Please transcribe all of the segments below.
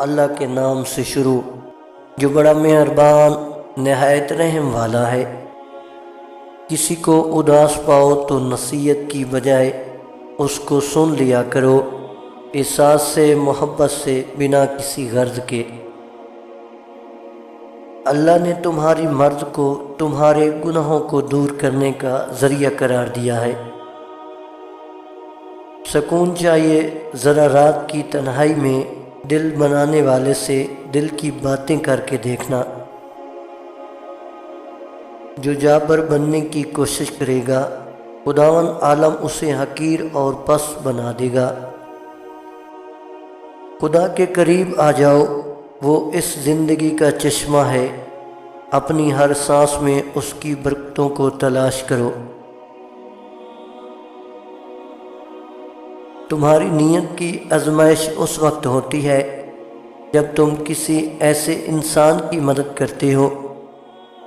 اللہ کے نام سے شروع جو بڑا مہربان نہایت رحم والا ہے۔ کسی کو اداس پاؤ تو نصیحت کی بجائے اس کو سن لیا کرو، احساس سے، محبت سے، بنا کسی غرض کے۔ اللہ نے تمہاری مرض کو تمہارے گناہوں کو دور کرنے کا ذریعہ قرار دیا ہے۔ سکون چاہیے ذرا رات کی تنہائی میں دل بنانے والے سے دل کی باتیں کر کے دیکھنا۔ جو جابر بننے کی کوشش کرے گا خداوند عالم اسے حقیر اور پست بنا دے گا۔ خدا کے قریب آ جاؤ، وہ اس زندگی کا چشمہ ہے، اپنی ہر سانس میں اس کی برکتوں کو تلاش کرو۔ تمہاری نیت کی آزمائش اس وقت ہوتی ہے جب تم کسی ایسے انسان کی مدد کرتے ہو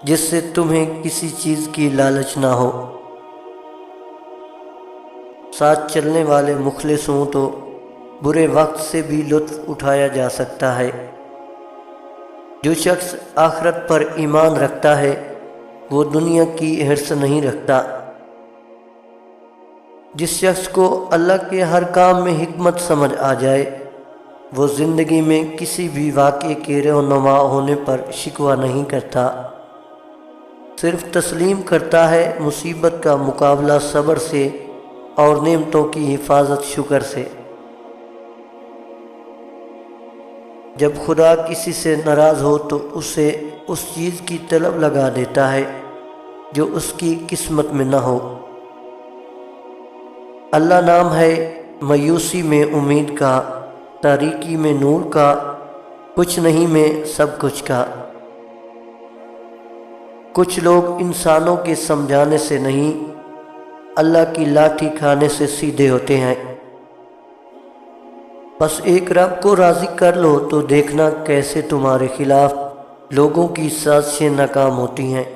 جس سے تمہیں کسی چیز کی لالچ نہ ہو۔ ساتھ چلنے والے مخلص ہوں تو برے وقت سے بھی لطف اٹھایا جا سکتا ہے۔ جو شخص آخرت پر ایمان رکھتا ہے وہ دنیا کی حرص نہیں رکھتا۔ جس شخص کو اللہ کے ہر کام میں حکمت سمجھ آ جائے وہ زندگی میں کسی بھی واقعے کے رونما ہونے پر شکوہ نہیں کرتا، صرف تسلیم کرتا ہے، مصیبت کا مقابلہ صبر سے اور نعمتوں کی حفاظت شکر سے۔ جب خدا کسی سے ناراض ہو تو اسے اس چیز کی طلب لگا دیتا ہے جو اس کی قسمت میں نہ ہو۔ اللہ نام ہے مایوسی میں امید کا، تاریکی میں نور کا، کچھ نہیں میں سب کچھ کا۔ کچھ لوگ انسانوں کے سمجھانے سے نہیں، اللہ کی لاٹھی کھانے سے سیدھے ہوتے ہیں۔ بس ایک رب کو راضی کر لو تو دیکھنا کیسے تمہارے خلاف لوگوں کی سازشیں ناکام ہوتی ہیں۔